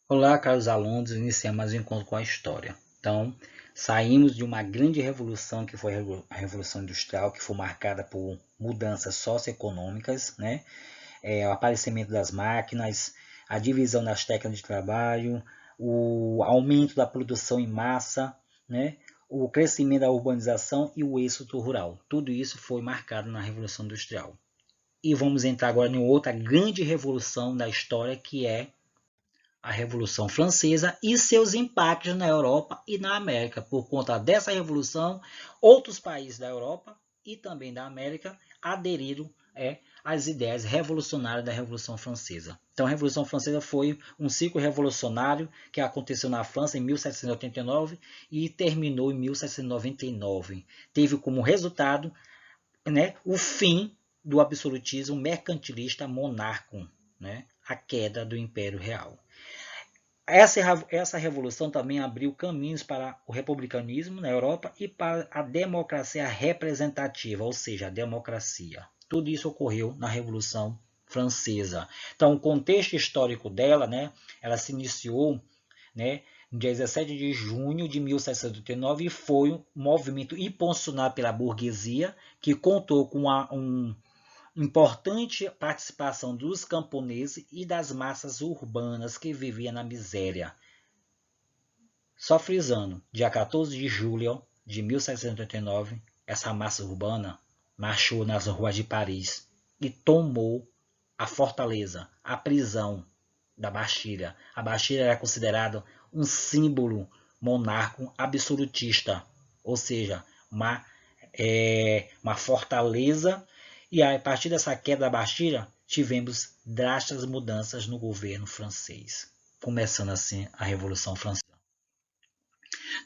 Olá, caros alunos, iniciamos mais um encontro com a história. Então, saímos de uma grande revolução que foi a Revolução Industrial, que foi marcada por mudanças socioeconômicas, né? O aparecimento das máquinas, a divisão das técnicas de trabalho, o aumento da produção em massa, né? O crescimento da urbanização e o êxodo rural. Tudo isso foi marcado na Revolução Industrial. E vamos entrar agora em outra grande revolução da história, que é a Revolução Francesa e seus impactos na Europa e na América. Por conta dessa revolução, outros países da Europa e também da América aderiram às ideias revolucionárias da Revolução Francesa. Então, a Revolução Francesa foi um ciclo revolucionário que aconteceu na França em 1789 e terminou em 1799. Teve como resultado, né, o fim do absolutismo mercantilista monárquico, né, a queda do Império Real. Essa revolução também abriu caminhos para o republicanismo na Europa e para a democracia representativa, ou seja, a democracia. Tudo isso ocorreu na Revolução Francesa. Então, o contexto histórico dela, né, ela se iniciou, né, no dia 17 de junho de 1789 e foi um movimento impulsionado pela burguesia, que contou com importante participação dos camponeses e das massas urbanas que viviam na miséria. Só frisando, dia 14 de julho de 1789, essa massa urbana marchou nas ruas de Paris e tomou a fortaleza, a prisão da Bastilha. A Bastilha era considerada um símbolo monarco absolutista, ou seja, uma fortaleza. E a partir dessa queda da Bastilha, tivemos drásticas mudanças no governo francês, começando assim a Revolução Francesa.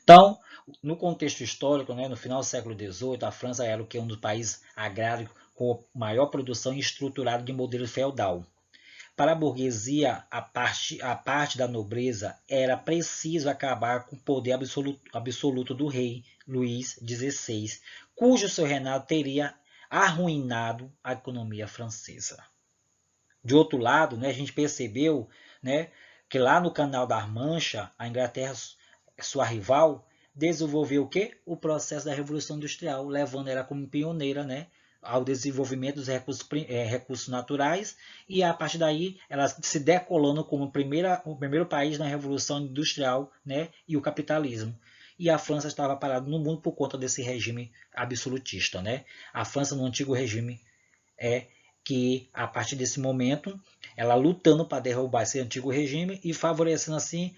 Então, no contexto histórico, né, no final do século XVIII, a França era o que é um dos países agrários com maior produção estruturada de modelo feudal. Para a burguesia, a parte da nobreza, era preciso acabar com o poder absoluto do rei Luís XVI, cujo seu reinado teria arruinado a economia francesa. De outro lado, né, a gente percebeu, né, que lá no Canal da Mancha, a Inglaterra, sua rival, desenvolveu o quê? O processo da Revolução Industrial, levando ela como pioneira, né, ao desenvolvimento dos recursos naturais, e a partir daí ela se decolando como o primeiro país na Revolução Industrial, né, e o capitalismo. E a França estava parada no mundo por conta desse regime absolutista. Né? A França, no antigo regime, que a partir desse momento, ela lutando para derrubar esse antigo regime e favorecendo assim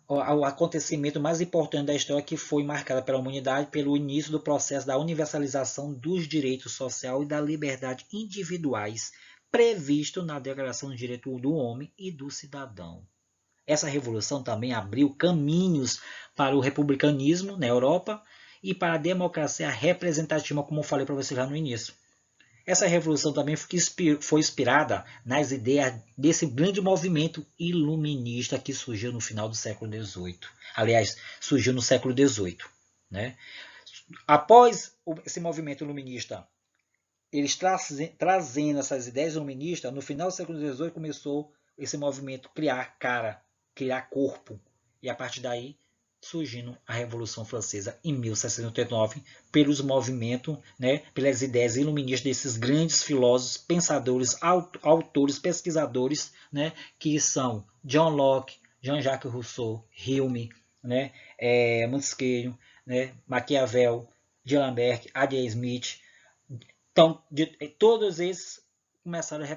o acontecimento mais importante da história, que foi marcada pela humanidade pelo início do processo da universalização dos direitos sociais e da liberdade individuais previsto na Declaração dos Direitos do Homem e do Cidadão. Essa revolução também abriu caminhos para o republicanismo na Europa e para a democracia representativa, como eu falei para vocês lá no início. Essa revolução também foi inspirada nas ideias desse grande movimento iluminista que surgiu no final do século XVIII. Aliás, surgiu no século XVIII. Né? Após esse movimento iluminista, eles trazendo essas ideias iluministas, no final do século XVIII começou esse movimento criar cara, criar corpo. E a partir daí surgindo a Revolução Francesa em 1789, pelos movimentos, né, pelas ideias iluministas desses grandes filósofos, pensadores, autores, pesquisadores, né, que são John Locke, Jean-Jacques Rousseau, Hume, né, Montesquieu, né, Maquiavel, D'Alembert, Adam Smith. Então, todos esses começaram a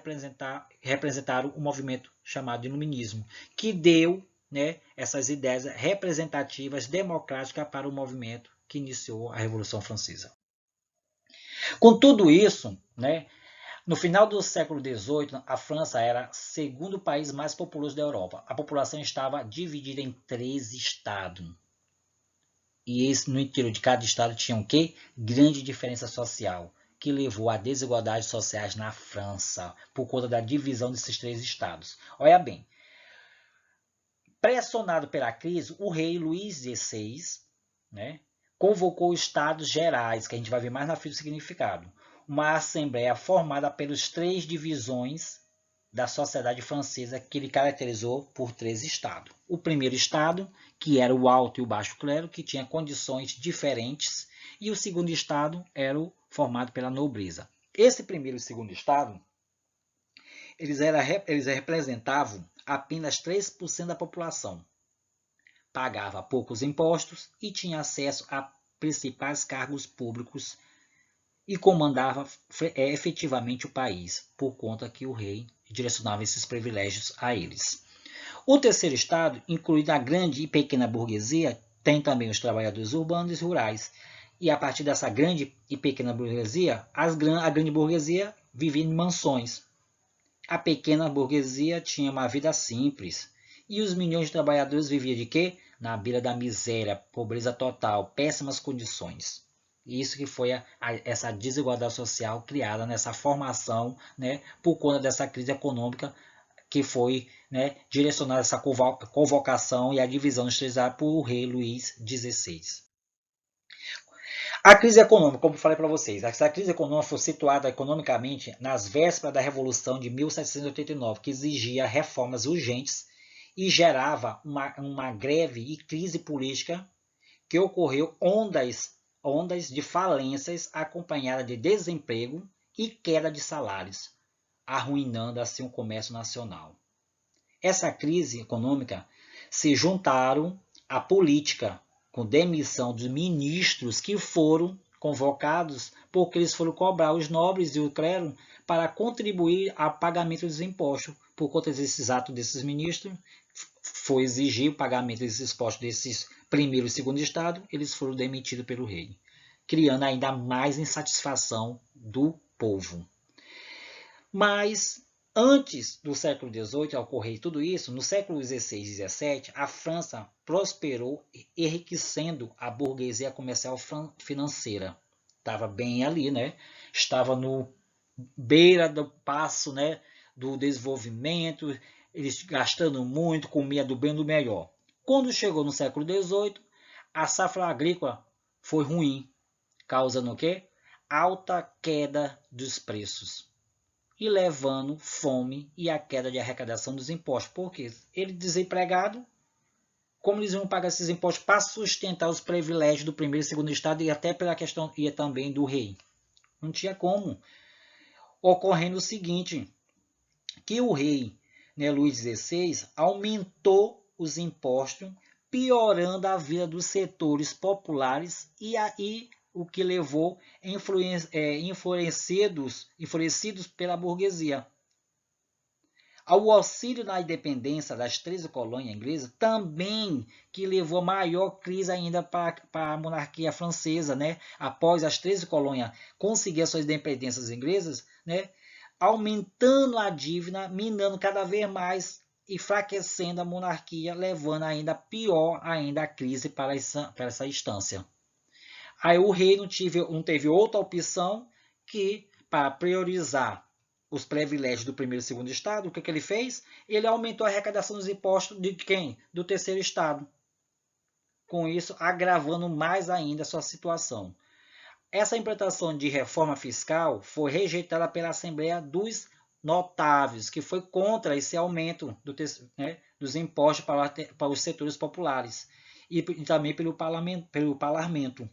representar o movimento chamado Iluminismo, que deu, né, essas ideias representativas, democráticas para o movimento que iniciou a Revolução Francesa. Com tudo isso, né, no final do século XVIII, a França era o segundo país mais populoso da Europa. A população estava dividida em 13 estados. E no interior de cada estado tinha o quê? Grande diferença social, que levou a desigualdades sociais na França, por conta da divisão desses 3 estados. Olha bem, pressionado pela crise, o rei Luís XVI, né, convocou estados gerais, que a gente vai ver mais na frente o significado. Uma assembleia formada pelas 3 divisões da sociedade francesa, que ele caracterizou por 3 estados. O primeiro estado, que era o alto e o baixo clero, que tinha condições diferentes, e o segundo estado era o formado pela nobreza. Esse primeiro e segundo estado, eles representavam apenas 3% da população, pagava poucos impostos e tinha acesso a principais cargos públicos e comandava efetivamente o país, por conta que o rei direcionava esses privilégios a eles. O terceiro estado, incluindo a grande e pequena burguesia, tem também os trabalhadores urbanos e rurais. E a partir dessa grande e pequena burguesia, a grande burguesia vivia em mansões. A pequena burguesia tinha uma vida simples. E os milhões de trabalhadores viviam de quê? Na beira da miséria, pobreza total, péssimas condições. Isso que foi essa desigualdade social criada nessa formação, né, por conta dessa crise econômica que foi, né, direcionada essa convocação e a divisão dos 3 por o rei Luís XVI. A crise econômica, como falei para vocês, essa crise econômica foi situada economicamente nas vésperas da Revolução de 1789, que exigia reformas urgentes e gerava uma greve e crise política que ocorreu ondas de falências acompanhadas de desemprego e queda de salários, arruinando assim o comércio nacional. Essa crise econômica se juntaram à política, com demissão dos ministros que foram convocados porque eles foram cobrar os nobres e o clero para contribuir ao pagamento dos impostos. Por conta desses atos desses ministros, foi exigir o pagamento desses impostos desses primeiro e segundo estado, eles foram demitidos pelo rei, criando ainda mais insatisfação do povo. Mas antes do século XVIII ocorrer tudo isso, no século XVI e XVII, a França prosperou, enriquecendo a burguesia comercial financeira. Estava bem ali, né? Estava no beira do passo, né, do desenvolvimento, eles gastando muito, comia do bem do melhor. Quando chegou no século XVIII, a safra agrícola foi ruim, causando o quê? Alta queda dos preços e levando fome e a queda de arrecadação dos impostos. Porque ele desempregado, como eles iam pagar esses impostos para sustentar os privilégios do primeiro e segundo estado e até pela questão e também do rei? Não tinha como. Ocorrendo o seguinte, que o rei, né, Luís XVI aumentou os impostos, piorando a vida dos setores populares e aí o que levou enfurecidos pela burguesia. Ao auxílio na independência das 13 colônias inglesas, também que levou a maior crise ainda para a monarquia francesa, né? Após as 13 colônias conseguir as suas independências inglesas, né? Aumentando a dívida, minando cada vez mais, enfraquecendo a monarquia, levando ainda pior ainda a crise para essa instância. Aí o rei não teve outra opção que, para priorizar os privilégios do primeiro e segundo estado, o que ele fez? Ele aumentou a arrecadação dos impostos de quem? Do terceiro estado. Com isso, agravando mais ainda a sua situação. Essa implantação de reforma fiscal foi rejeitada pela Assembleia dos Notáveis, que foi contra esse aumento dos impostos para os setores populares e também pelo parlamento.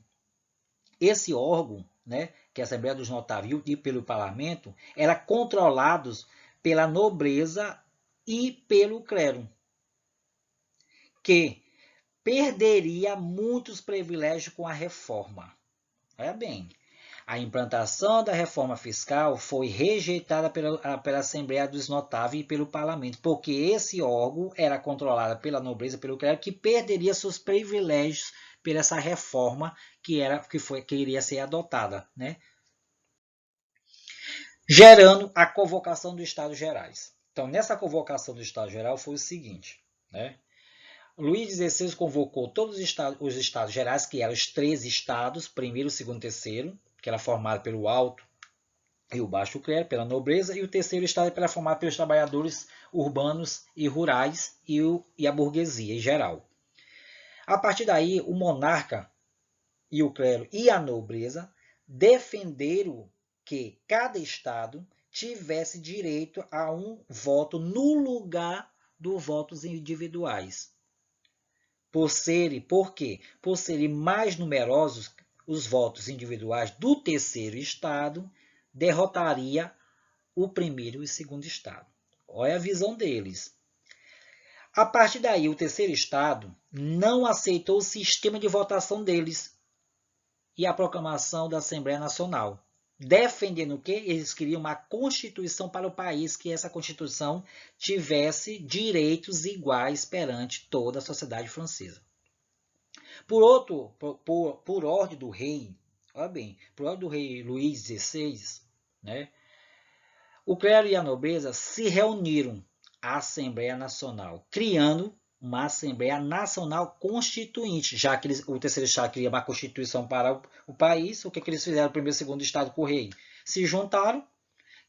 Esse órgão, né, que é a Assembleia dos Notáveis e pelo parlamento, era controlados pela nobreza e pelo clero, que perderia muitos privilégios com a reforma. Olha bem, a implantação da reforma fiscal foi rejeitada pela Assembleia dos Notáveis e pelo parlamento, porque esse órgão era controlado pela nobreza e pelo clero, que perderia seus privilégios por essa reforma que iria ser adotada, né? Gerando a convocação dos Estados Gerais. Então, nessa convocação do Estado Geral foi o seguinte, né? Luís XVI convocou todos os Estados Gerais, que eram os 13 estados, primeiro, segundo e terceiro, que era formado pelo alto e o baixo clero, pela nobreza, e o terceiro estado era formado pelos trabalhadores urbanos e rurais e a burguesia em geral. A partir daí, o monarca e o clero e a nobreza defenderam que cada estado tivesse direito a um voto no lugar dos votos individuais. Por quê? Por serem mais numerosos, os votos individuais do terceiro estado derrotaria o primeiro e segundo estado. Olha a visão deles. A partir daí, o terceiro estado não aceitou o sistema de votação deles e a proclamação da Assembleia Nacional. Defendendo o quê? Eles queriam uma constituição para o país, que essa constituição tivesse direitos iguais perante toda a sociedade francesa. Por ordem do rei, olha bem, por ordem do rei Luís XVI, né, o clero e a nobreza se reuniram à Assembleia Nacional, criando uma Assembleia Nacional Constituinte, já que o terceiro estado queria uma constituição para o país. O que eles fizeram no primeiro e segundo estado com o rei? Se juntaram,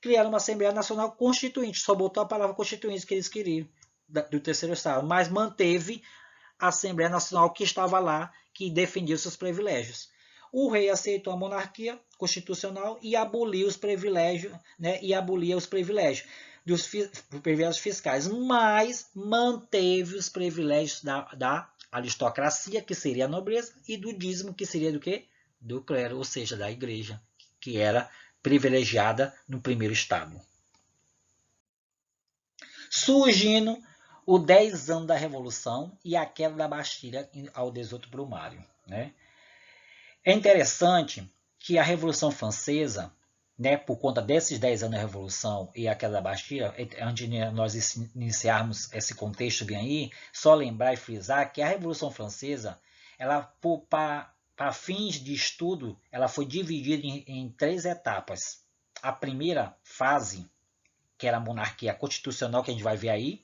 criaram uma Assembleia Nacional Constituinte, só botou a palavra constituinte que eles queriam do terceiro estado, mas manteve a Assembleia Nacional que estava lá, que defendia os seus privilégios. O rei aceitou a monarquia constitucional e aboliu os privilégios, né, e abolia os privilégios dos privilégios fiscais, mas manteve os privilégios da aristocracia, que seria a nobreza, e do dízimo, que seria do quê? Do clero, ou seja, da igreja, que era privilegiada no primeiro estado. Surgindo o 10 anos da Revolução e a queda da Bastilha ao 18 Brumário, né? É interessante que a Revolução Francesa, né, por conta desses 10 anos da Revolução e a queda da Bastilha, antes de nós iniciarmos esse contexto bem aí, só lembrar e frisar que a Revolução Francesa, ela, para fins de estudo, ela foi dividida em 3 etapas. A primeira fase, que era a monarquia constitucional, que a gente vai ver aí,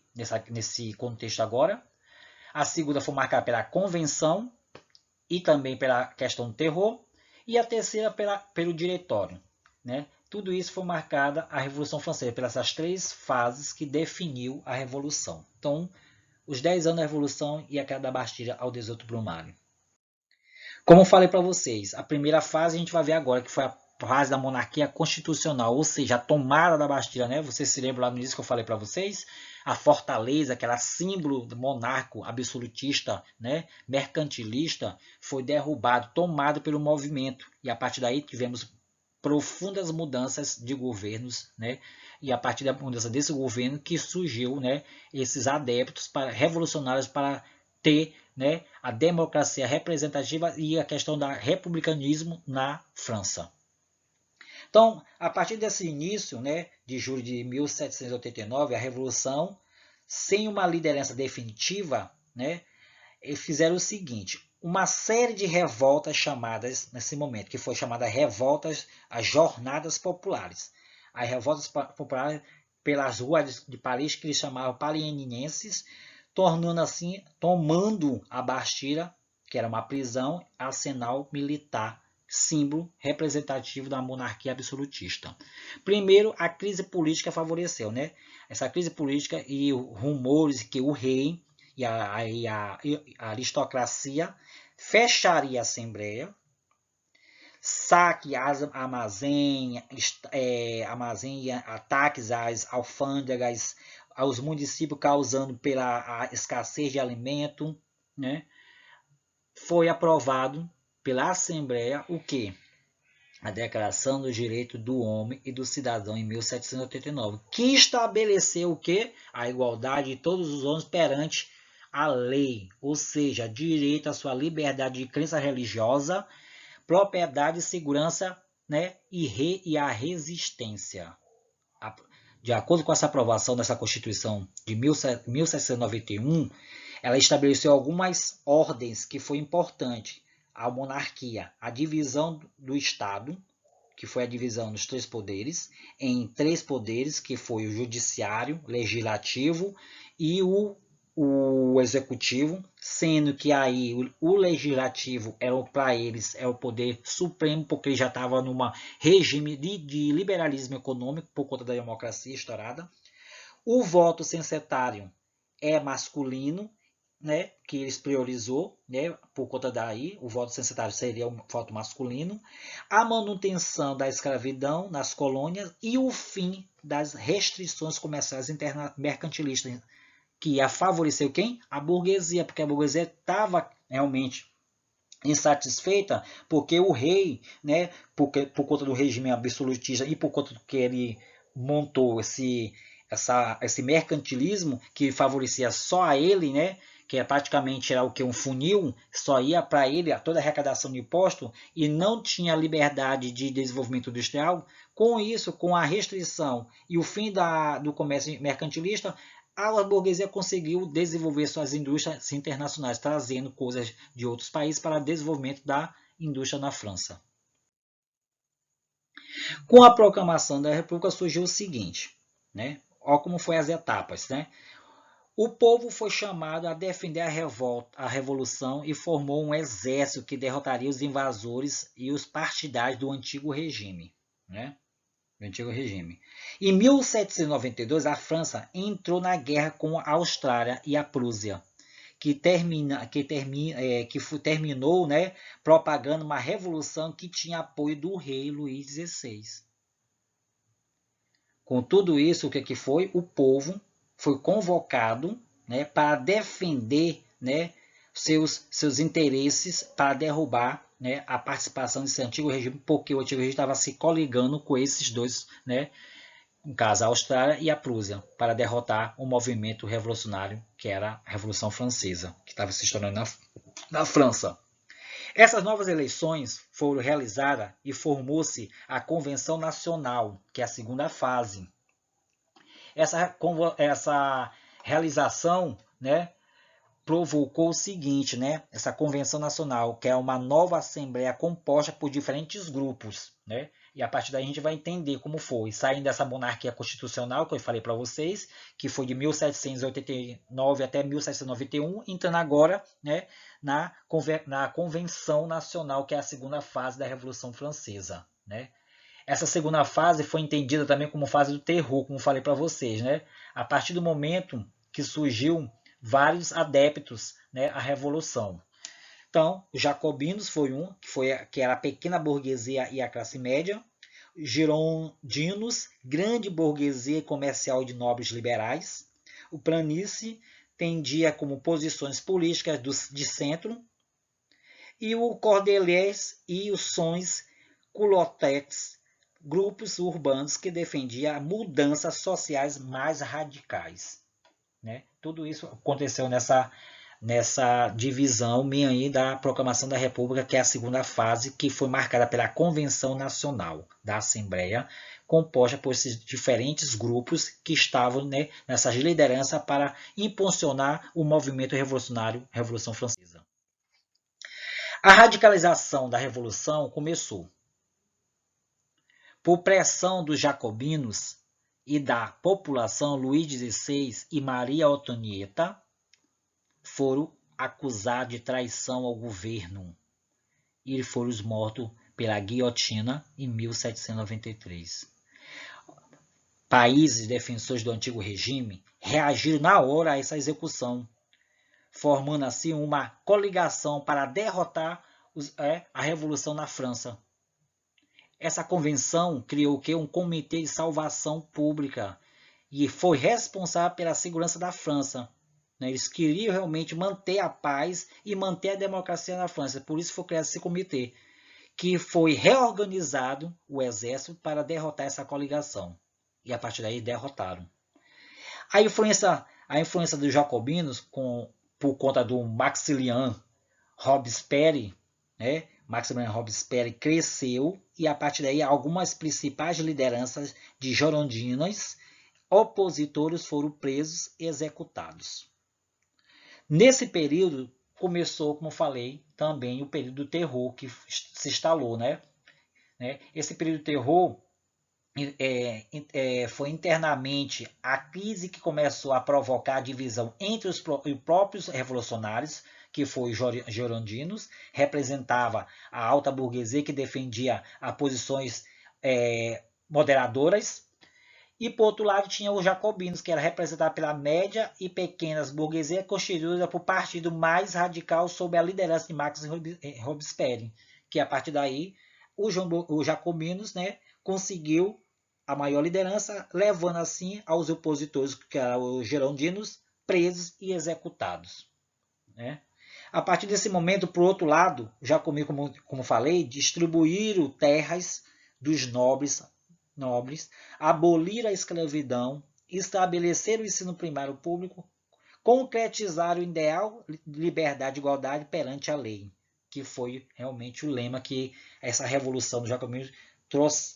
nesse contexto agora. A segunda foi marcada pela convenção e também pela questão do terror. E a terceira pelo diretório, né? Tudo isso foi marcada a Revolução Francesa, pelas 3 fases que definiu a Revolução. Então, os 10 anos da Revolução e a queda da Bastilha ao 18 Brumário. Como eu falei para vocês, a primeira fase a gente vai ver agora, que foi a fase da monarquia constitucional, ou seja, a tomada da Bastilha, né? Vocês se lembram lá no início que eu falei para vocês? A fortaleza, que era símbolo do monarco absolutista, né? Mercantilista, foi derrubado, tomado pelo movimento. E a partir daí tivemos profundas mudanças de governos, né? E a partir da mudança desse governo que surgiu, né, esses adeptos revolucionários para ter, né, a democracia representativa e a questão do republicanismo na França. Então, a partir desse início, né, de julho de 1789, a Revolução, sem uma liderança definitiva, né, fizeram o seguinte: uma série de revoltas chamadas, nesse momento, que foi chamada revoltas, as Jornadas Populares. As revoltas populares pelas ruas de Paris, que eles chamavam parisienses, tomando a Bastilha, que era uma prisão, arsenal militar, símbolo representativo da monarquia absolutista. Primeiro, a crise política favoreceu, né? Essa crise política e rumores que o rei e a aristocracia fecharia a Assembleia, saque às armazém, ataques às alfândegas, aos municípios, causando pela escassez de alimento, né? Foi aprovado pela Assembleia o quê? A Declaração dos Direitos do Homem e do Cidadão em 1789, que estabeleceu o quê? A igualdade de todos os homens perante a lei, ou seja, direito à sua liberdade de crença religiosa, propriedade, segurança, né, e a resistência. De acordo com essa aprovação dessa Constituição de 1791, ela estabeleceu algumas ordens que foi importante. A monarquia, a divisão do Estado, que foi a divisão dos 3 poderes, em 3 poderes, que foi o judiciário, legislativo e o executivo, sendo que aí o legislativo era para eles é o poder supremo, porque ele já estava num regime de liberalismo econômico por conta da democracia estourada. O voto censitário é masculino né, que eles priorizou, né, por conta daí, o voto censitário seria um voto masculino, a manutenção da escravidão nas colônias e o fim das restrições comerciais mercantilistas, que ia favorecer quem? A burguesia, porque a burguesia estava realmente insatisfeita porque o rei, né, por conta do regime absolutista e por conta do que ele montou esse mercantilismo que favorecia só a ele, né, que é praticamente era o que um funil, só ia para ele toda a arrecadação de imposto e não tinha liberdade de desenvolvimento industrial. Com isso, com a restrição e o fim do comércio mercantilista, a burguesia conseguiu desenvolver suas indústrias internacionais, trazendo coisas de outros países para o desenvolvimento da indústria na França. Com a proclamação da República surgiu o seguinte, né? Olha como foi as etapas, né? O povo foi chamado a defender a revolução e formou um exército que derrotaria os invasores e os partidários do antigo regime, né? Do antigo regime. Em 1792, a França entrou na guerra com a Austrália e a Prússia, que terminou, né, propagando uma revolução que tinha apoio do rei Luís XVI. Com tudo isso, o que foi? O povo foi convocado, né, para defender, né, seus interesses, para derrubar, né, a participação desse antigo regime, porque o antigo regime estava se coligando com esses dois, né, no caso a Austrália e a Prússia, para derrotar o movimento revolucionário que era a Revolução Francesa, que estava se estourando na França. Essas novas eleições foram realizadas e formou-se a Convenção Nacional, que é a segunda fase. Essa realização, né, provocou o seguinte, né, essa Convenção Nacional, que é uma nova Assembleia composta por diferentes grupos, né, e a partir daí a gente vai entender como foi, saindo dessa monarquia constitucional que eu falei para vocês, que foi de 1789 até 1791, entrando agora, né, na Convenção Nacional, que é a segunda fase da Revolução Francesa, né. Essa segunda fase foi entendida também como fase do terror, como falei para vocês, né? A partir do momento que surgiu vários adeptos, né, à revolução. Então, os jacobinos foi um, que era a pequena burguesia e a classe média. Girondinos, grande burguesia comercial de nobres liberais. O Planice tendia como posições políticas de centro. E o Cordeliers e os Sons Culotex, grupos urbanos que defendiam mudanças sociais mais radicais. Né? Tudo isso aconteceu nessa divisão minha aí da proclamação da República, que é a segunda fase, que foi marcada pela Convenção Nacional da Assembleia, composta por esses diferentes grupos que estavam, né, nessa liderança para impulsionar o movimento revolucionário, Revolução Francesa. A radicalização da Revolução começou por pressão dos jacobinos e da população. Luís XVI e Maria Antonieta foram acusados de traição ao governo e foram mortos pela guilhotina em 1793. Países defensores do antigo regime reagiram na hora a essa execução, formando assim uma coligação para derrotar a Revolução na França. Essa convenção criou o quê? Um comitê de salvação pública e foi responsável pela segurança da França. Eles queriam realmente manter a paz e manter a democracia na França. Por isso foi criado esse comitê, que foi reorganizado o exército para derrotar essa coligação. E a partir daí derrotaram. A influência dos jacobinos, por conta do Maximilien Robespierre, né? Maximilien Robespierre cresceu e a partir daí algumas principais lideranças de girondinos opositores foram presos e executados. Nesse período começou, como falei, também o período do terror que se instalou, né? Esse período do terror foi internamente a crise que começou a provocar a divisão entre os próprios revolucionários, que foi girondinos, representava a alta burguesia que defendia as posições moderadoras, E, por outro lado, tinha os jacobinos, que era representado pela média e pequenas burguesia, constituída por partido mais radical sob a liderança de Max Robespierre, que a partir daí os jacobinos, né, conseguiu a maior liderança, levando assim aos opositores, que eram os girondinos, presos e executados, né? A partir desse momento, por outro lado, já como falei, distribuíram terras dos nobres, aboliram a escravidão, estabeleceram o ensino primário público, concretizaram o ideal de liberdade e igualdade perante a lei, que foi realmente o lema que essa revolução do jacobinismo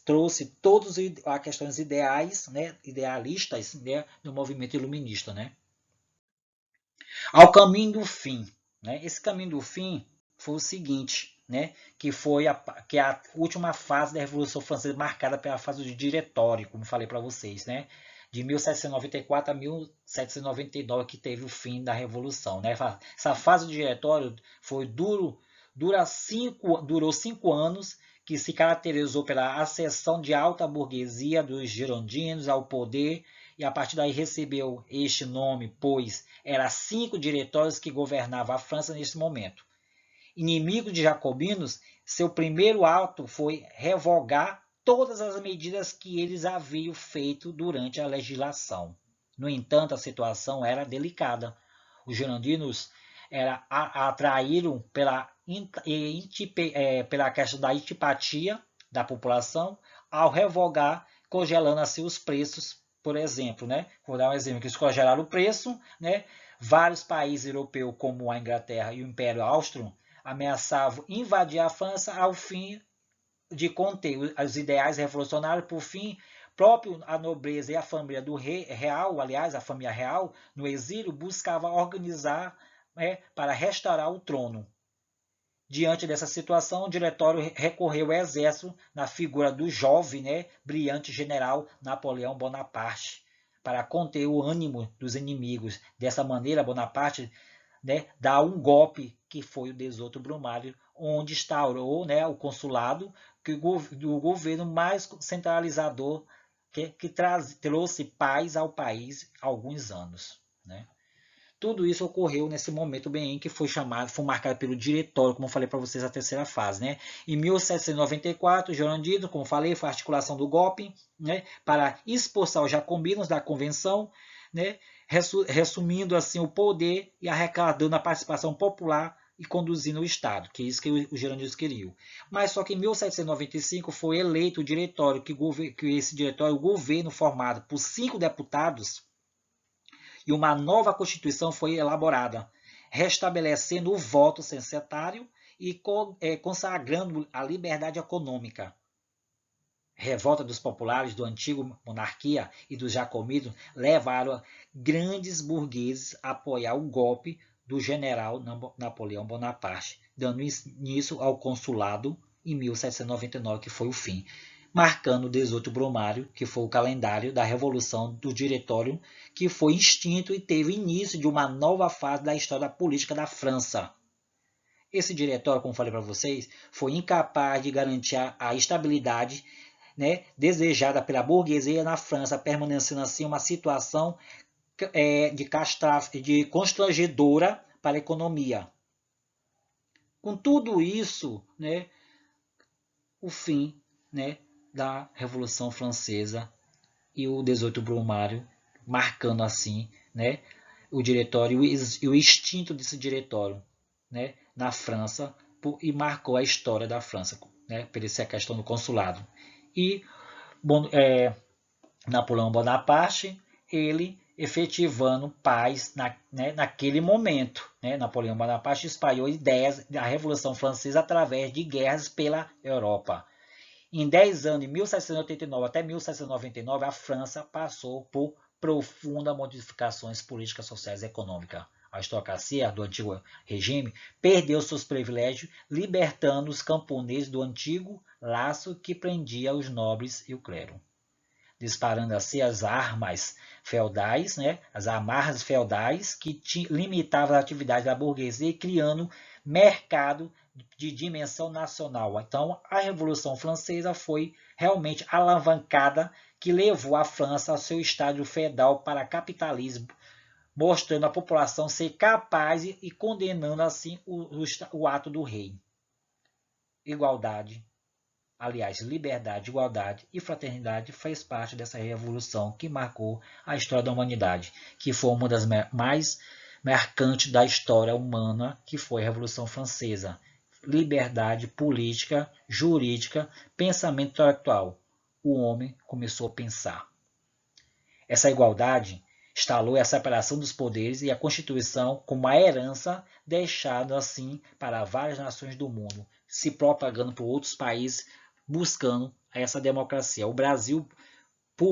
trouxe todas as questões ideais, né, idealistas, né, do movimento iluminista, né? Ao caminho do fim, né? Esse caminho do fim foi o seguinte, né? Que foi a última fase da Revolução Francesa, marcada pela fase do diretório, como falei para vocês, né? De 1794 a 1799, que teve o fim da Revolução, né? Essa fase do diretório durou 5 anos, que se caracterizou pela ascensão de alta burguesia dos girondinos ao poder, e a partir daí recebeu este nome, pois eram 5 diretórios que governavam a França nesse momento. Inimigo de jacobinos, seu primeiro ato foi revogar todas as medidas que eles haviam feito durante a legislação. No entanto, a situação era delicada. Os girondinos atraíram pela questão da antipatia da população ao revogar, congelando assim os preços, por exemplo, né? Vou dar um exemplo, que eles congelaram o preço, né? Vários países europeus, como a Inglaterra e o Império Austro, ameaçavam invadir a França ao fim de conter os ideais revolucionários. Por fim, próprio a nobreza e a família do rei real, aliás, a família real, no exílio, buscava organizar, né, para restaurar o trono. Diante dessa situação, o diretório recorreu ao exército na figura do jovem, né, brilhante general Napoleão Bonaparte, para conter o ânimo dos inimigos. Dessa maneira, Bonaparte, né, dá um golpe, que foi o 18 Brumário, onde instaurou, né, o consulado, do governo mais centralizador, que trouxe paz ao país há alguns anos, né? Tudo isso ocorreu nesse momento bem que foi marcado pelo diretório, como eu falei para vocês, a terceira fase, né? Em 1794, Jorandino, como falei, foi a articulação do golpe, né, para expulsar os jacobinos da convenção, né, resumindo assim o poder e arrecadando a participação popular e conduzindo o Estado, que é isso que os girondinos queriam. Mas só que em 1795 foi eleito o diretório, que esse diretório, o governo formado por 5 deputados, e uma nova Constituição foi elaborada, restabelecendo o voto censitário e consagrando a liberdade econômica. Revolta dos populares do antigo monarquia e dos jacobinos levaram grandes burgueses a apoiar o golpe do general Napoleão Bonaparte, dando início ao consulado em 1799, que foi o fim, marcando o 18 Brumário, que foi o calendário da Revolução do Diretório, que foi extinto e teve início de uma nova fase da história política da França. Esse diretório, como falei para vocês, foi incapaz de garantir a estabilidade, né, desejada pela burguesia na França, permanecendo assim uma situação de constrangedora para a economia. Com tudo isso, né, o fim, né, da Revolução Francesa e o 18 Brumário, marcando assim, né, o diretório e o extinto desse diretório, né, na França, e marcou a história da França, né, por essa questão do consulado. E Napoleão Bonaparte, ele efetivando paz naquele momento. Né? Napoleão Bonaparte espalhou ideias da Revolução Francesa através de guerras pela Europa. Em 10 anos, de 1789 até 1799, a França passou por profundas modificações políticas, sociais e econômicas. A aristocracia do antigo regime perdeu seus privilégios, libertando os camponeses do antigo laço que prendia os nobres e o clero, disparando assim as armas feudais, né, as amarras feudais que limitavam a atividade da burguesia e criando mercado de dimensão nacional. Então, a Revolução Francesa foi realmente alavancada, que levou a França ao seu estágio feudal para capitalismo, mostrando a população ser capaz e condenando assim o ato do rei. Igualdade, aliás, liberdade, igualdade e fraternidade fez parte dessa revolução que marcou a história da humanidade, que foi uma das mais marcantes da história humana, que foi a Revolução Francesa. Liberdade política, jurídica, pensamento intelectual. O homem começou a pensar. Essa igualdade instalou a separação dos poderes e a Constituição como a herança deixada assim para várias nações do mundo, se propagando por outros países buscando essa democracia. O Brasil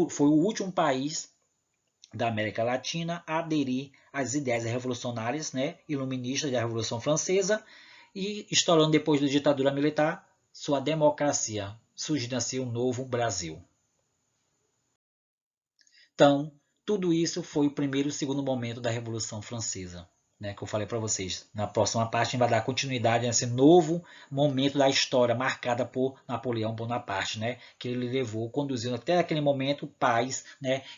foi o último país da América Latina a aderir às ideias revolucionárias, iluministas da Revolução Francesa, e instaurando depois da ditadura militar sua democracia, surgindo assim um novo Brasil. Então, tudo isso foi o primeiro e o segundo momento da Revolução Francesa, que eu falei para vocês. Na próxima parte, a gente vai dar continuidade a esse novo momento da história marcada por Napoleão Bonaparte, que ele levou, conduzindo até aquele momento paz,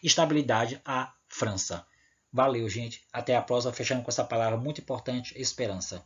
estabilidade à França. Valeu, gente. Até a próxima, fechando com essa palavra muito importante, esperança.